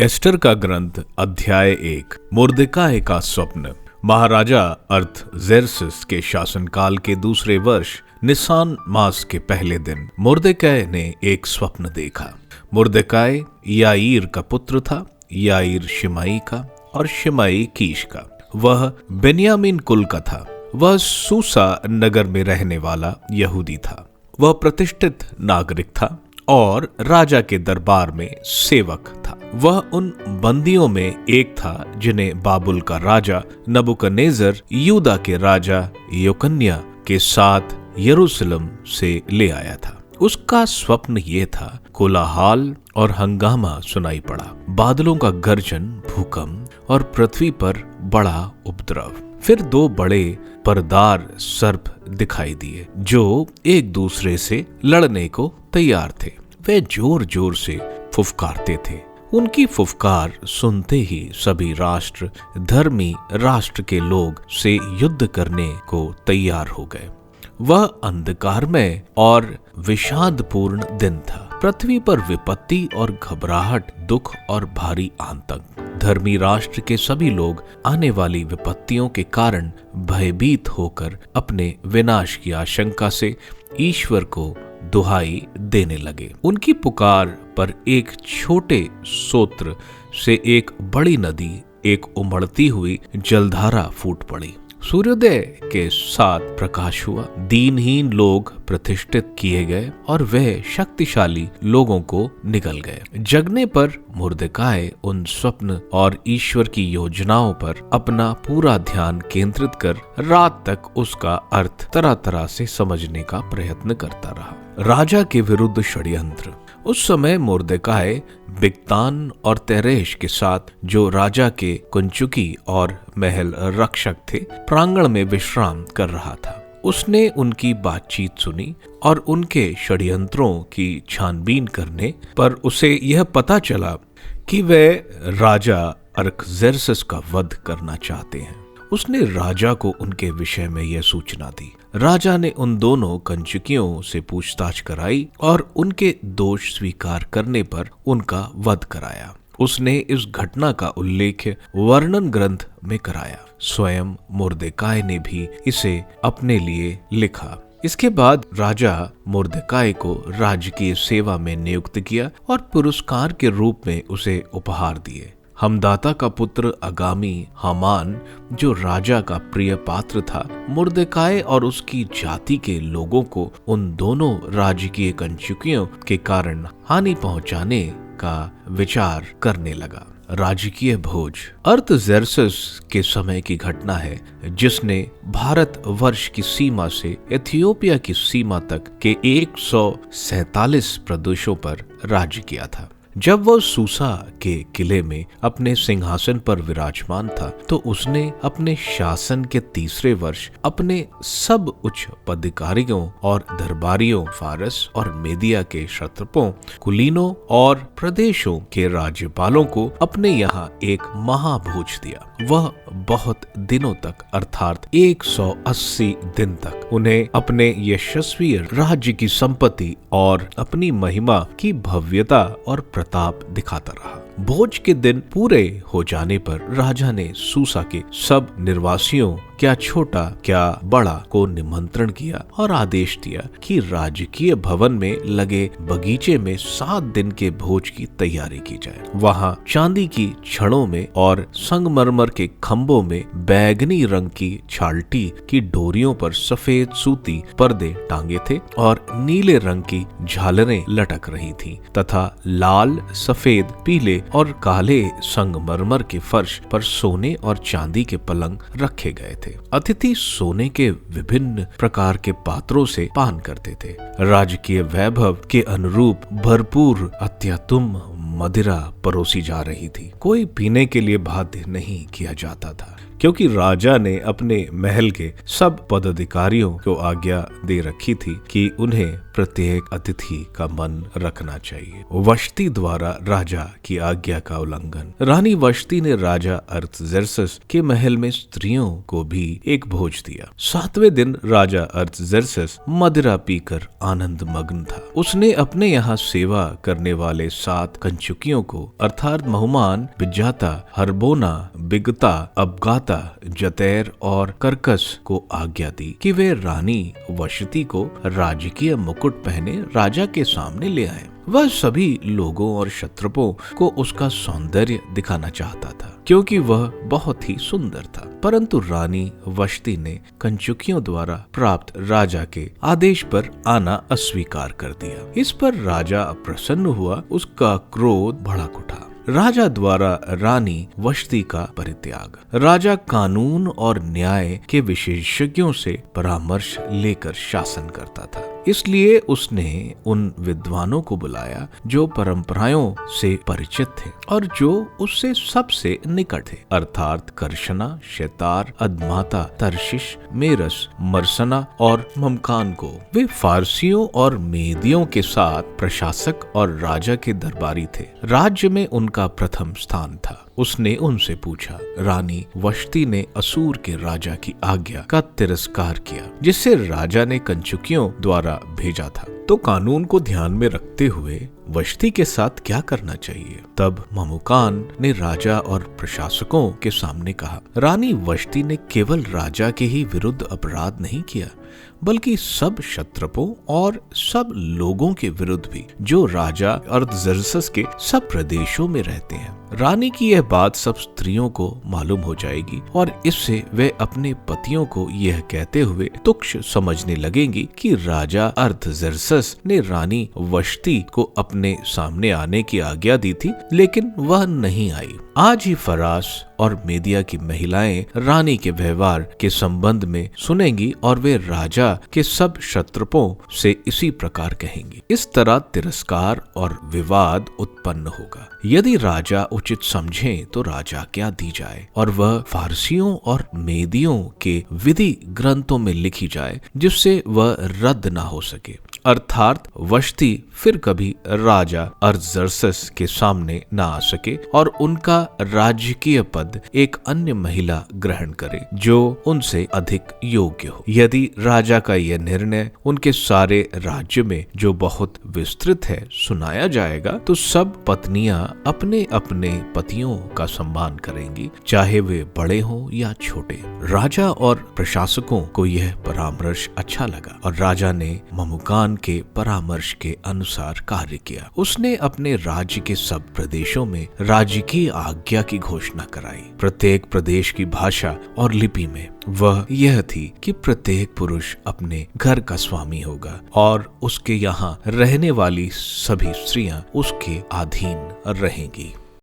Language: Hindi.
एस्टर का ग्रंथ अध्याय 1। मुर्देकाय का स्वप्न। महाराजा अर्थजेर्सस के शासनकाल के दूसरे वर्ष निसान मास के पहले दिन मुर्देकाय ने एक स्वप्न देखा। मुर्देकाय याईर का पुत्र था, याईर शिमाई का और शिमाई कीश का। वह बेन्यामीन कुल का था। वह सूसा नगर में रहने वाला यहूदी था। वह प्रतिष्ठित नागरिक था और राजा के दरबार में सेवक था। वह उन बंदियों में एक था जिन्हें बाबुल का राजा नबूकदनेस्सर यूदा के राजा यकोन्याह के साथ यरूशलेम से ले आया था। उसका स्वप्न ये था, कोलाहल और हंगामा सुनाई पड़ा, बादलों का गर्जन, भूकंप और पृथ्वी पर बड़ा उपद्रव। फिर दो बड़े परदार सर्प दिखाई दिए जो एक दूसरे से लड़ने को तैयार थे। वे जोर जोर से फुफकारते थे। उनकी फुफकार सुनते ही सभी राष्ट्र, धर्मी राष्ट्र के लोग से युद्ध करने को तैयार हो गए। वह अंधकारमय और विषादपूर्ण दिन था। पृथ्वी पर विपत्ति और घबराहट, दुख और भारी आतंक। धर्मी राष्ट्र के सभी लोग आने वाली विपत्तियों के कारण भयभीत होकर अपने विनाश की आशंका से ईश्वर को दुहाई देने लगे। उनकी पुकार पर एक छोटे सोत्र से एक बड़ी नदी, एक उमड़ती हुई जलधारा फूट पड़ी। सूर्योदय के साथ प्रकाश हुआ। दीनहीन लोग प्रतिष्ठित किए गए और वह शक्तिशाली लोगों को निगल गए। जगने पर मुर्देकाय उन स्वप्न और ईश्वर की योजनाओं पर अपना पूरा ध्यान केंद्रित कर रात तक उसका अर्थ तरह तरह से समझने का प्रयत्न करता रहा। राजा के विरुद्ध षड्यंत्र। उस समय मुर्देकाय बिगतान और तेरेश के साथ, जो राजा के कुंचुकी और महल रक्षक थे, प्रांगण में विश्राम कर रहा था। उसने उनकी बातचीत सुनी और उनके षड्यंत्रों की छानबीन करने पर उसे यह पता चला कि वे राजा अर्थजेर्सस का वध करना चाहते हैं। उसने राजा को उनके विषय में यह सूचना दी। राजा ने उन दोनों कंचुकियों से पूछताछ कराई और उनके दोष स्वीकार करने पर उनका वध कराया। उसने इस घटना का उल्लेख वर्णन ग्रंथ में कराया। स्वयं मुर्देकाय ने भी इसे अपने लिए लिखा। इसके बाद राजा मुर्देकाय को राजकीय सेवा में नियुक्त किया और पुरस्कार के रूप में उसे उपहार दिए। हमदाता का पुत्र आगामी हामान, जो राजा का प्रिय पात्र था, मुर्देकाय और उसकी जाति के लोगों को उन दोनों राजकीय कंचुकियों के कारण हानि पहुंचाने का विचार करने लगा। राजकीय भोज अर्थजेर्सस के समय की घटना है, जिसने भारत वर्ष की सीमा से इथियोपिया की सीमा तक के 147 प्रदेशों पर राज्य किया था। जब वह सूसा के किले में अपने सिंहासन पर विराजमान था, तो उसने अपने शासन के तीसरे वर्ष अपने सब उच्च पदाधिकारियों और दरबारियों, फारस और मेदिया के क्षत्रपों, कुलीनों और प्रदेशों के राज्यपालों को अपने यहाँ एक महाभोज दिया। वह बहुत दिनों तक, अर्थात 180 दिन तक उन्हें अपने यशस्वी राज्य की संपत्ति और अपनी महिमा की भव्यता और प्रताप दिखाता रहा। भोज के दिन पूरे हो जाने पर राजा ने सूसा के सब निवासियों, क्या छोटा क्या बड़ा, को निमंत्रण किया और आदेश दिया कि राजकीय भवन में लगे बगीचे में 7 दिन के भोज की तैयारी की जाए। वहाँ चांदी की छड़ों में और संगमरमर के खंभों में बैगनी रंग की छालटी की डोरियों पर सफेद सूती पर्दे टांगे थे और नीले रंग की झालरें लटक रही थीं, तथा लाल, सफेद, पीले और काले संगमरमर के फर्श पर सोने और चांदी के पलंग रखे गए थे। अतिथि सोने के विभिन्न प्रकार के पात्रों से पान करते थे। राजकीय वैभव के अनुरूप भरपूर अत्यातुम मदिरा परोसी जा रही थी। कोई पीने के लिए बाध्य नहीं किया जाता था, क्योंकि राजा ने अपने महल के सब पदाधिकारियों को आज्ञा दे रखी थी कि उन्हें प्रत्येक अतिथि का मन रखना चाहिए। वष्टी द्वारा राजा की आज्ञा का उल्लंघन। रानी वष्टी ने राजा अर्थजेर्सस के महल में स्त्रियों को भी एक भोज दिया। 7वें दिन राजा अर्थजेर्सस मदिरा पीकर आनंद मग्न था। उसने अपने यहाँ सेवा करने वाले 7 कंचुकियों को अर्थात महुमान, बिजाता, हरबोना, बिगता, अबगाता, जतैर और करकस को आज्ञा दी कि वे रानी वष्टी को राजकीय मुकुट पहने राजा के सामने ले आए। वह सभी लोगों और क्षत्रपों को उसका सौंदर्य दिखाना चाहता था क्योंकि वह बहुत ही सुंदर था, परंतु रानी वष्टी ने कंचुकियों द्वारा प्राप्त राजा के आदेश पर आना अस्वीकार कर दिया। इस पर राजा प्रसन्न हुआ, उसका क्रोध भड़क उठा। राजा द्वारा रानी वष्टी का परित्याग। राजा कानून और न्याय के विशेषज्ञों से परामर्श लेकर शासन करता था, इसलिए उसने उन विद्वानों को बुलाया जो परंपराओं से परिचित थे और जो उससे सबसे निकट थे, अर्थात कर्शना, शेतार, अदमाता, तर्शिश, मेरस, मरसना और ममकान को। वे फारसियों और मेदियों के साथ प्रशासक और राजा के दरबारी थे। राज्य में उनका प्रथम स्थान था। उसने उनसे पूछा, रानी वष्टी ने असुर के राजा की आज्ञा का तिरस्कार किया जिसे राजा ने कंचुकियों द्वारा भेजा था, तो कानून को ध्यान में रखते हुए वष्टी के साथ क्या करना चाहिए? तब ममुकान ने राजा और प्रशासकों के सामने कहा, रानी वष्टी ने केवल राजा के ही विरुद्ध अपराध नहीं किया बल्कि सब क्षत्रपों और सब लोगों के विरुद्ध भी जो राजा अर्थजेर्सस के सब प्रदेशों में रहते हैं। रानी की यह बात सब स्त्रियों को मालूम हो जाएगी और इससे वे अपने पतियों को यह कहते हुए तुच्छ समझने लगेंगी कि राजा अर्थजेर्सस ने रानी वष्टी को अपने सामने आने की आज्ञा दी थी, लेकिन वह नहीं आई। आज ही फरास और मेदिया की महिलाएं रानी के व्यवहार के संबंध में सुनेंगी और वे राजा के सब क्षत्रपों से इसी प्रकार कहेंगी। इस तरह तिरस्कार और विवाद उत्पन्न होगा। यदि राजा उचित समझे तो राजा क्या दी जाए और वह फारसियों और मेदियों के विधि ग्रंथों में लिखी जाए जिससे वह रद्द ना हो सके, अर्थात वष्टी फिर कभी राजा अर्थजेर्सस के सामने न आ सके और उनका राजकीय पद एक अन्य महिला ग्रहण करे जो उनसे अधिक योग्य हो। यदि राजा का यह निर्णय उनके सारे राज्य में, जो बहुत विस्तृत है, सुनाया जाएगा तो सब पत्नियां अपने अपने पतियों का सम्मान करेंगी, चाहे वे बड़े हों या छोटे। राजा और प्रशासकों को यह परामर्श अच्छा लगा और राजा ने ममुकान के परामर्श के अनुसार कार्य किया। उसने अपने राज्य के सब प्रदेशों में राजकीय आज्ञा की घोषणा कराई। प्रत्येक प्रदेश की भाषा और लिपि में वह यह थी कि प्रत्येक पुरुष अपने घर का स्वामी होगा और उसके यहाँ रहने वाली सभी स्त्रियां उसके अधीन रहेंगी।